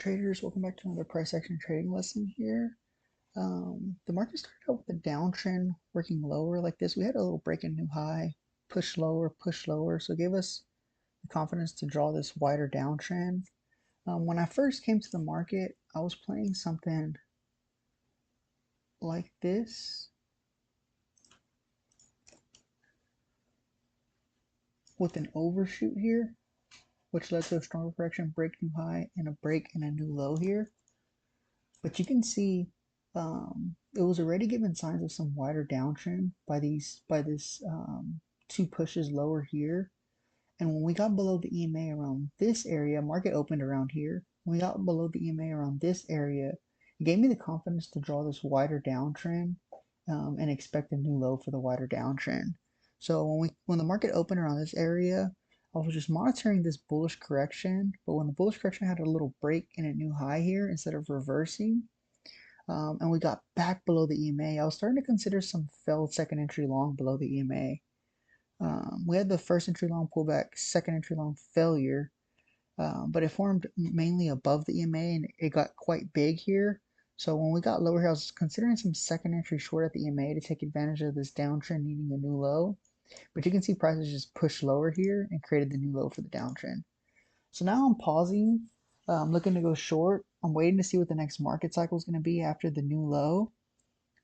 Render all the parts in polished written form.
Traders, welcome back to another price action trading lesson here. The market started out with a downtrend working lower like this. We had a little break in new high, push lower, so it gave us the confidence to draw this wider downtrend. When I first came to the market, I was playing something like this with an overshoot here, which led to a stronger correction, break new high, and a break and a new low here. But you can see it was already giving signs of some wider downtrend by this two pushes lower here. And when we got below the EMA around this area, market opened around here. When we got below the EMA around this area, it gave me the confidence to draw this wider downtrend and expect a new low for the wider downtrend. So when the market opened around this area, I was just monitoring this bullish correction, but when the bullish correction had a little break in a new high here, instead of reversing, and we got back below the EMA, I was starting to consider some failed second entry long below the EMA. We had the first entry long pullback, second entry long failure, but it formed mainly above the EMA and it got quite big here. So when we got lower here, I was considering some second entry short at the EMA to take advantage of this downtrend needing a new low. But you can see prices just pushed lower here and created the new low for the downtrend. So now I'm pausing. I'm looking to go short. I'm waiting to see what the next market cycle is going to be after the new low.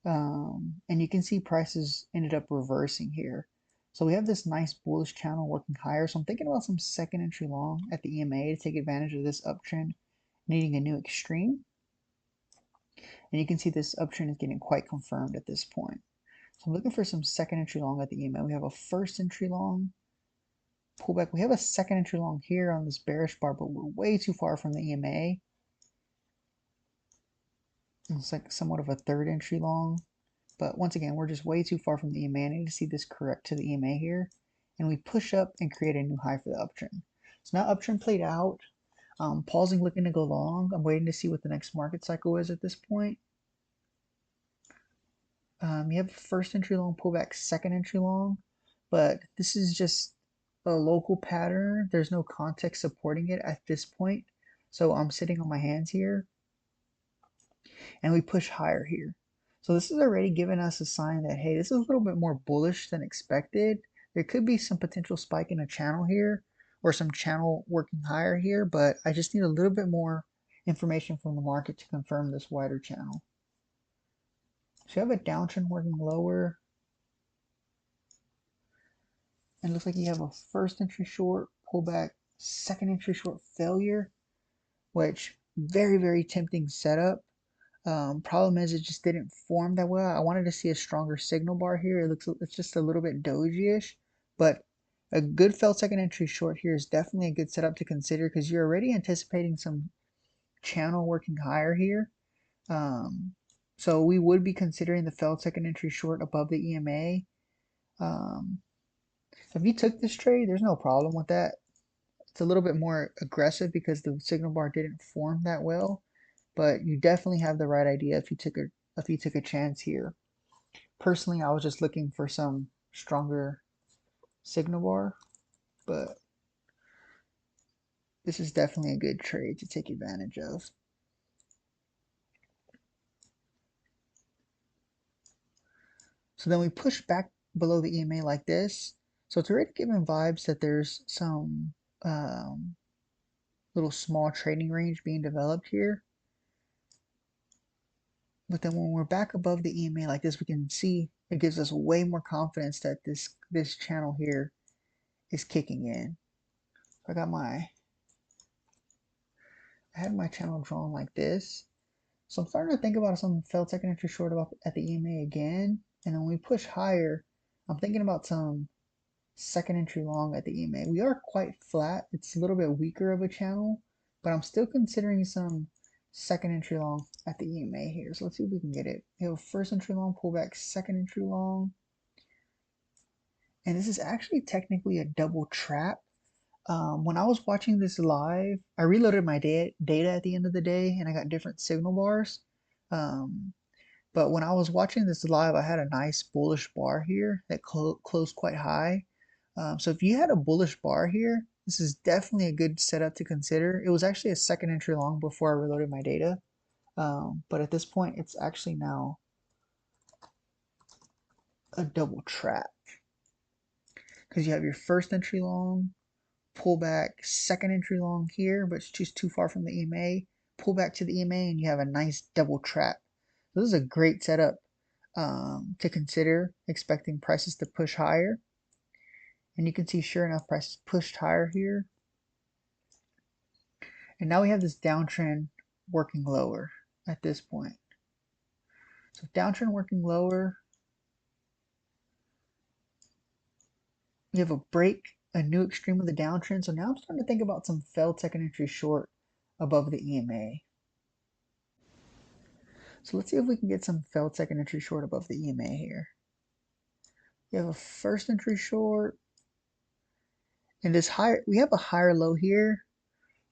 And you can see prices ended up reversing here. So we have this nice bullish channel working higher. So I'm thinking about some second entry long at the EMA to take advantage of this uptrend needing a new extreme. And you can see this uptrend is getting quite confirmed at this point. So I'm looking for some second entry long at the EMA. We have a first entry long pullback. We have a second entry long here on this bearish bar, but we're way too far from the EMA. It's like somewhat of a third entry long. But once again, we're just way too far from the EMA. I need to see this correct to the EMA here. And we push up and create a new high for the uptrend. So now uptrend played out. Pausing, looking to go long. I'm waiting to see what the next market cycle is at this point. You have first entry long pullback, second entry long. But this is just a local pattern. There's no context supporting it at this point. So I'm sitting on my hands here. And we push higher here. So this is already giving us a sign that, hey, this is a little bit more bullish than expected. There could be some potential spike in a channel here or some channel working higher here, but I just need a little bit more information from the market to confirm this wider channel. So you have a downtrend working lower. And it looks like you have a first entry short pullback, second entry short failure, which very tempting setup. Problem is it just didn't form that well. I wanted to see a stronger signal bar here. It's just a little bit doji-ish, but a good failed second entry short here is definitely a good setup to consider because you're already anticipating some channel working higher here. So we would be considering the failed second entry short above the EMA. If you took this trade, there's no problem with that. It's a little bit more aggressive because the signal bar didn't form that well. But you definitely have the right idea if you took a chance here. Personally, I was just looking for some stronger signal bar, but this is definitely a good trade to take advantage of. So then we push back below the EMA like this. So it's already giving vibes that there's some little small trading range being developed here. But then when we're back above the EMA like this, we can see it gives us way more confidence that this channel here is kicking in. So I had my channel drawn like this. So I'm starting to think about some failed second entry short up at the EMA again. And then when we push higher, I'm thinking about some second entry long at the EMA. We are quite flat. It's a little bit weaker of a channel, but I'm still considering some second entry long at the EMA here. So let's see if we can get it. We have first entry long, pullback, second entry long. And this is actually technically a double trap. When I was watching this live, I reloaded my data at the end of the day and I got different signal bars. But when I was watching this live, I had a nice bullish bar here that closed quite high. So if you had a bullish bar here, This is definitely a good setup to consider. It was actually a second entry long before I reloaded my data. But at this point, it's actually now a double trap because you have your first entry long, pull back, second entry long here, but it's just too far from the EMA, pull back to the EMA, and you have a nice double trap. So this is a great setup to consider, expecting prices to push higher. And you can see, sure enough, prices pushed higher here. And now we have this downtrend working lower at this point. So downtrend working lower, we have a break, a new extreme of the downtrend. So now I'm starting to think about some failed second entry short above the EMA. So let's see if we can get some failed second entry short above the EMA here. You have a first entry short, and this higher, we have a higher low here,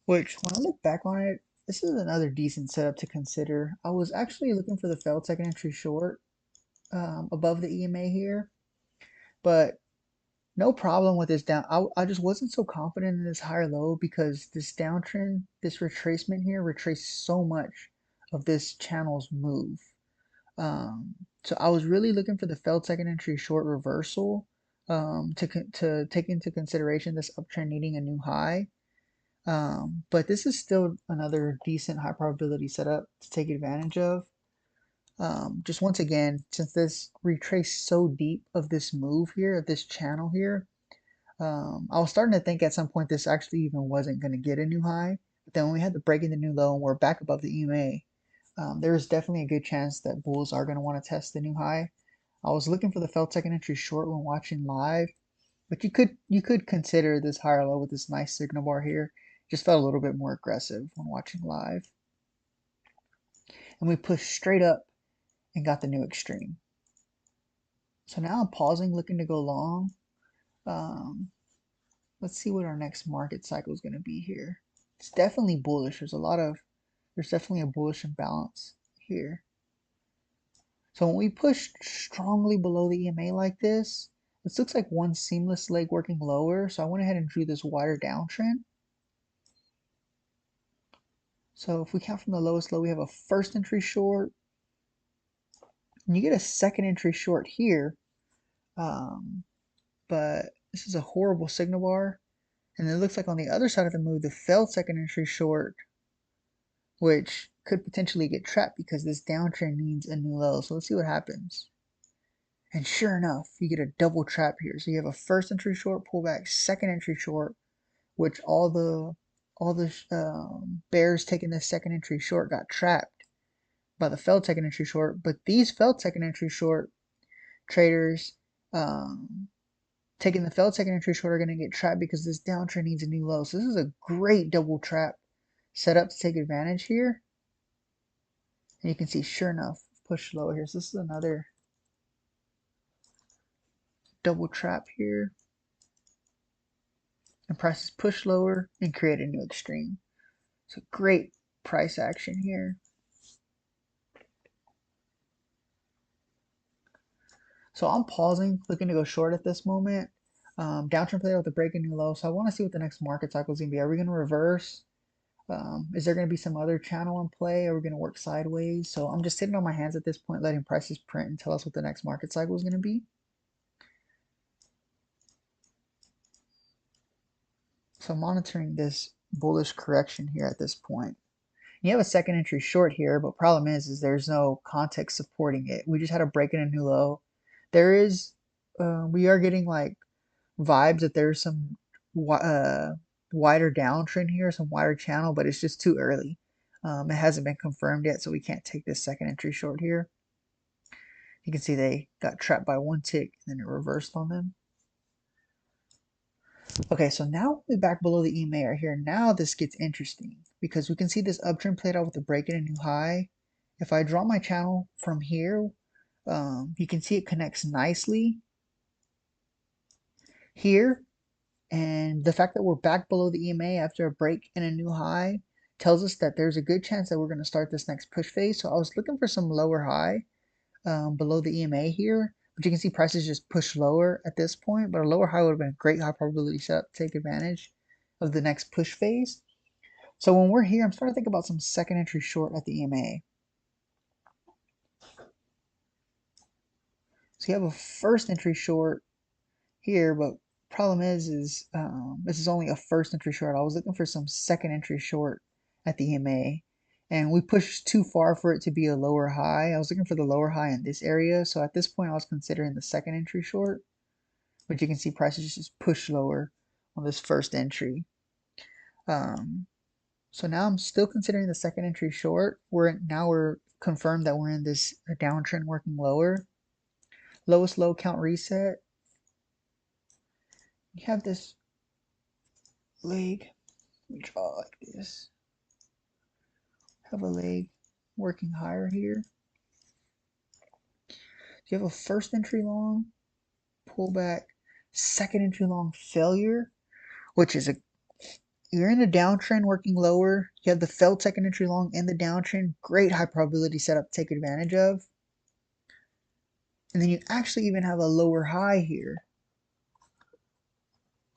which when I look back on it, this is another decent setup to consider. I was actually looking for the failed second entry short above the EMA here, but no problem with this down. I just wasn't so confident in this higher low because this downtrend, this retracement here, retraced so much of this channel's move. So I was really looking for the failed second entry short reversal to take into consideration this uptrend needing a new high. But this is still another decent high probability setup to take advantage of. Just once again, since this retraced so deep of this move here, of this channel here, I was starting to think at some point this actually even wasn't going to get a new high. But then when we had the break in the new low and we're back above the EMA, there is definitely a good chance that bulls are going to want to test the new high. I was looking for the failed second entry short when watching live, but you could consider this higher low with this nice signal bar here. Just felt a little bit more aggressive when watching live. And we pushed straight up and got the new extreme. So now I'm pausing, looking to go long. Let's see what our next market cycle is going to be here. It's definitely bullish. There's definitely a bullish imbalance here. So when we push strongly below the EMA like this looks like one seamless leg working lower. So I went ahead and drew this wider downtrend. So if we count from the lowest low, we have a first entry short. And you get a second entry short here. But this is a horrible signal bar. And it looks like on the other side of the move, the failed second entry short, which could potentially get trapped because this downtrend needs a new low. So let's see what happens. And sure enough, you get a double trap here. So you have a first entry short pullback, second entry short, which all the bears taking this second entry short got trapped by the failed second entry short. But these failed second entry short traders taking the failed second entry short are going to get trapped because this downtrend needs a new low. So this is a great double trap setup to take advantage here. And you can see, sure enough, push lower here. So this is another double trap here. And prices push lower and create a new extreme. So great price action here. So I'm pausing, looking to go short at this moment. Downtrend play with a break and new low. So I want to see what the next market cycle is going to be. Are we going to reverse? Is there going to be some other channel in play? Are we going to work sideways? So I'm just sitting on my hands at this point, letting prices print and tell us what the next market cycle is going to be. So I'm monitoring this bullish correction here at this point. You have a second entry short here, but problem is there's no context supporting it. We just had a break in a new low. There is, we are getting like vibes that there's some wider downtrend here, some wider channel, but it's just too early. It hasn't been confirmed yet, so we can't take this second entry short here. You can see they got trapped by one tick and then it reversed on them. Okay, so now we're back below the EMA right here. Now this gets interesting because we can see this uptrend played out with a break in a new high. If I draw my channel from here, you can see it connects nicely here. And the fact that we're back below the EMA after a break in a new high tells us that there's a good chance that we're going to start this next push phase. So I was looking for some lower high below the EMA here. But you can see prices just push lower at this point. But a lower high would have been a great high probability setup to take advantage. of the next push phase. So when we're here, I'm starting to think about some second entry short at the EMA. So you have a first entry short here, but problem is this is only a first entry short. I was looking for some second entry short at the EMA, and we pushed too far for it to be a lower high. I was looking for the lower high in this area, so at this point I was considering the second entry short, but you can see prices just push lower on this first entry. So now I'm still considering the second entry short. We're confirmed that we're in this downtrend working lower. Lowest low count reset. You have this leg. Let me draw like this. Have a leg working higher here. You have a first entry long pullback, second entry long failure, which is you're in a downtrend working lower. You have the failed second entry long in the downtrend. Great high probability setup to take advantage of. And then you actually even have a lower high here,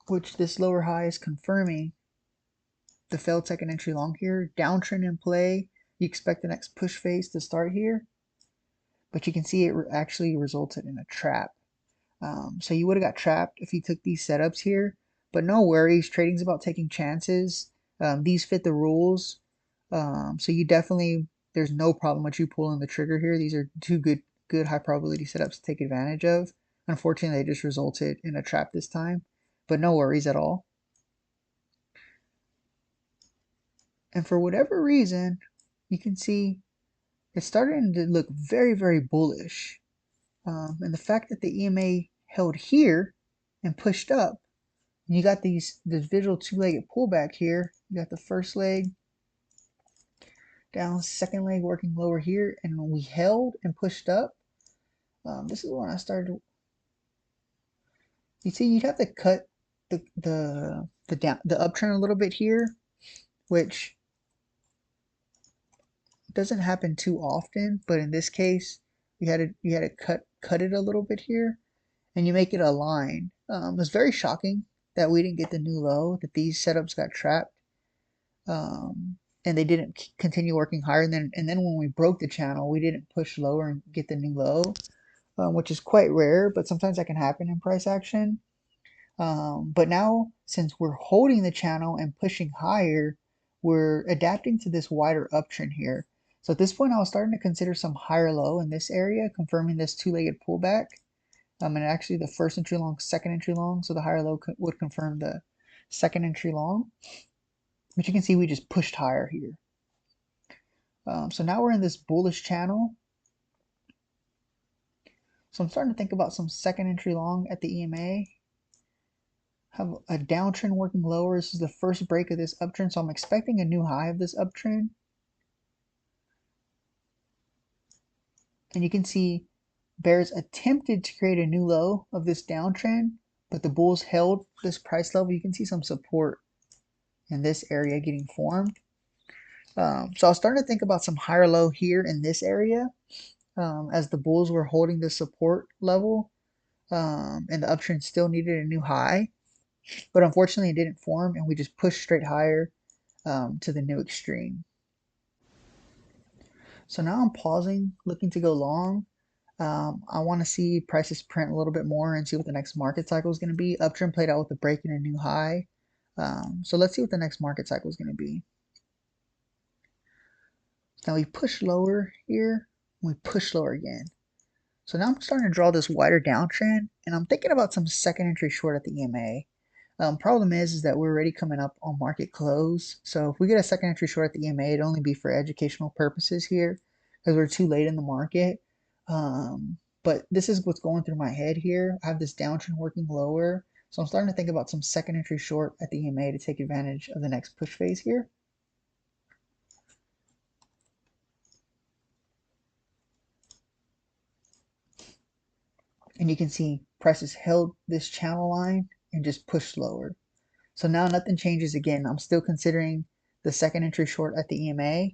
which this lower high is confirming the failed second entry long here. Downtrend in play. You expect the next push phase to start here, but you can see it actually resulted in a trap. So you would have got trapped if you took these setups here, but no worries. Trading's about taking chances. These fit the rules. So you definitely, there's no problem with you pulling the trigger here. These are two good high probability setups to take advantage of. Unfortunately, they just resulted in a trap this time, but no worries at all. And for whatever reason, you can see it's starting to look very, very bullish. And the fact that the EMA held here and pushed up, and you got this visual two-legged pullback here. You got the first leg down, second leg working lower here, and when we held and pushed up, this is when I started. You see, you'd have to cut the uptrend a little bit here, which doesn't happen too often, but in this case, you had to cut it a little bit here, and you make it a line. It was very shocking that we didn't get the new low, that these setups got trapped, and they didn't continue working higher. And then when we broke the channel, we didn't push lower and get the new low, which is quite rare, but sometimes that can happen in price action. But now, since we're holding the channel and pushing higher, we're adapting to this wider uptrend here. So at this point, I was starting to consider some higher low in this area, confirming this two-legged pullback. And actually the first entry long, second entry long, so the higher low would confirm the second entry long. But you can see we just pushed higher here. So now we're in this bullish channel. So I'm starting to think about some second entry long at the EMA. Have a downtrend working lower. This is the first break of this uptrend, so I'm expecting a new high of this uptrend. And you can see bears attempted to create a new low of this downtrend, but the bulls held this price level. You can see some support in this area getting formed. So I was starting to think about some higher low here in this area, as the bulls were holding the support level, and the uptrend still needed a new high, but unfortunately it didn't form, and we just pushed straight higher to the new extreme. So now I'm pausing, looking to go long. I want to see prices print a little bit more and see what the next market cycle is going to be. Uptrend played out with a break and a new high. So let's see what the next market cycle is going to be. Now we push lower here, we push lower again. So now I'm starting to draw this wider downtrend, and I'm thinking about some second entry short at the EMA. Problem is that we're already coming up on market close. So if we get a second entry short at the EMA, it'd only be for educational purposes here because we're too late in the market. But this is what's going through my head here. I have this downtrend working lower. So I'm starting to think about some second entry short at the EMA to take advantage of the next push phase here. And you can see prices held this channel line and just pushed lower. So now nothing changes again. I'm still considering the second entry short at the EMA.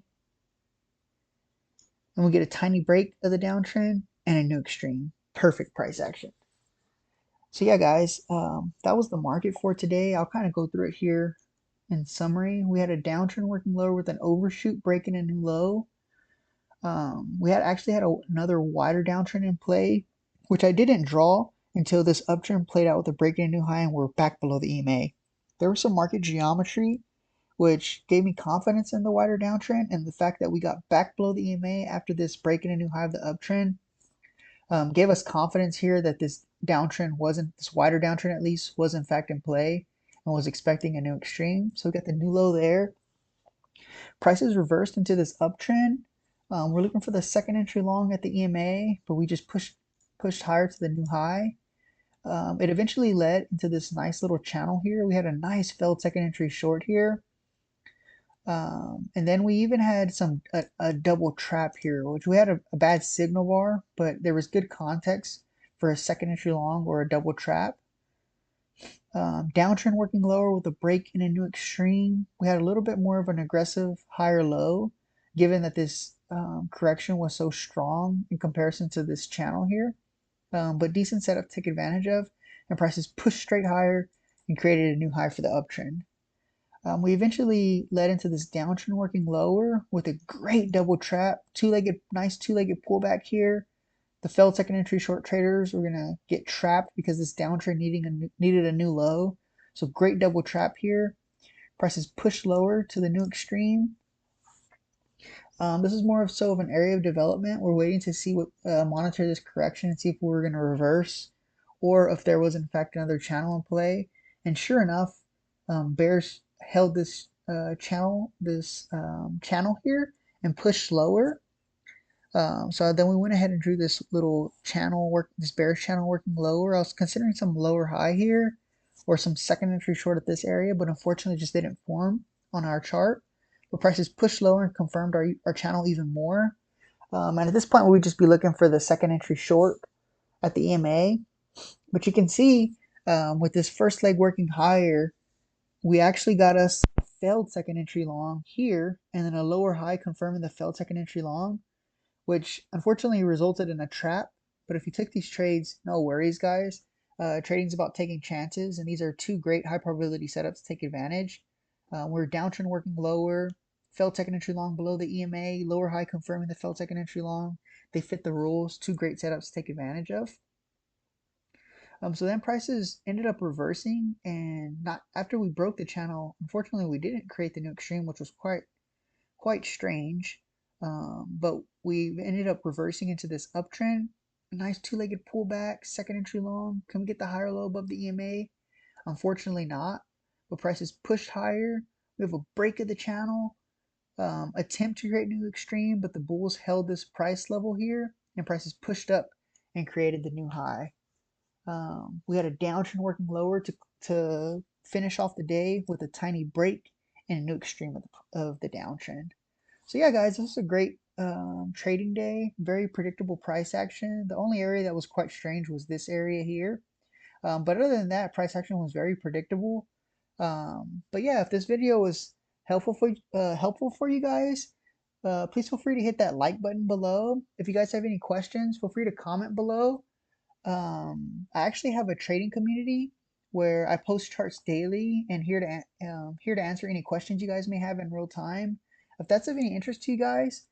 And we get a tiny break of the downtrend and a new extreme. Perfect price action. So yeah, guys, that was the market for today. I'll kind of go through it here in summary, we had a downtrend working lower with an overshoot breaking a new low. We had actually had another wider downtrend in play, which I didn't draw until this uptrend played out with a breaking a new high and we're back below the EMA. There was some market geometry which gave me confidence in the wider downtrend, and the fact that we got back below the EMA after this breaking a new high of the uptrend gave us confidence here that this wider downtrend at least, was in fact in play and was expecting a new extreme. So we got the new low there. Prices reversed into this uptrend. We're looking for the second entry long at the EMA, but we just pushed higher to the new high. It eventually led into this nice little channel here. We had a nice failed second entry short here. And then we even had a double trap here, which we had a bad signal bar, but there was good context for a second entry long or a double trap. Downtrend working lower with a break in a new extreme. We had a little bit more of an aggressive higher low, given that this correction was so strong in comparison to this channel here. But decent setup to take advantage of, and prices pushed straight higher and created a new high for the uptrend. We eventually led into this downtrend working lower with a great double trap, nice two-legged pullback here. The failed second entry short traders were gonna get trapped because this downtrend needed a new low. So great double trap here. Prices pushed lower to the new extreme. This is more of an area of development. We're waiting to see monitor this correction and see if we're gonna reverse or if there was in fact another channel in play. And sure enough, bears held this channel here and pushed lower. So then we went ahead and drew this little this bearish channel working lower. I was considering some lower high here or some second entry short at this area, but unfortunately just didn't form on our chart. But prices pushed lower and confirmed our channel even more. And at this point, we would just be looking for the second entry short at the EMA. But you can see with this first leg working higher, we actually got us a failed second entry long here, and then a lower high confirming the failed second entry long, which unfortunately resulted in a trap. But if you took these trades, no worries, guys. Trading's about taking chances, and these are two great high probability setups to take advantage. We're downtrend working lower, failed second entry long below the EMA, lower high confirming the failed second entry long. They fit the rules, two great setups to take advantage of. So then prices ended up reversing, and not after we broke the channel. Unfortunately, we didn't create the new extreme, which was quite strange. But we ended up reversing into this uptrend. A nice two-legged pullback, second entry long. Can we get the higher low above the EMA? Unfortunately not. But prices pushed higher. We have a break of the channel. Attempt to create new extreme, but the bulls held this price level here, and prices pushed up and created the new high. We had a downtrend working lower to finish off the day with a tiny break and a new extreme of the downtrend. So yeah, guys, this was a great trading day. Very predictable price action. The only area that was quite strange was this area here. But other than that, price action was very predictable. But yeah, if this video was helpful for you guys, please feel free to hit that like button below. If you guys have any questions, feel free to comment below. I actually have a trading community where I post charts daily and here to answer any questions you guys may have in real time. If that's of any interest to you guys,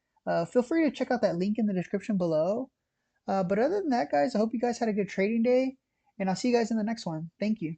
feel free to check out that link in the description below. But other than that, guys, I hope you guys had a good trading day, and I'll see you guys in the next one. Thank you.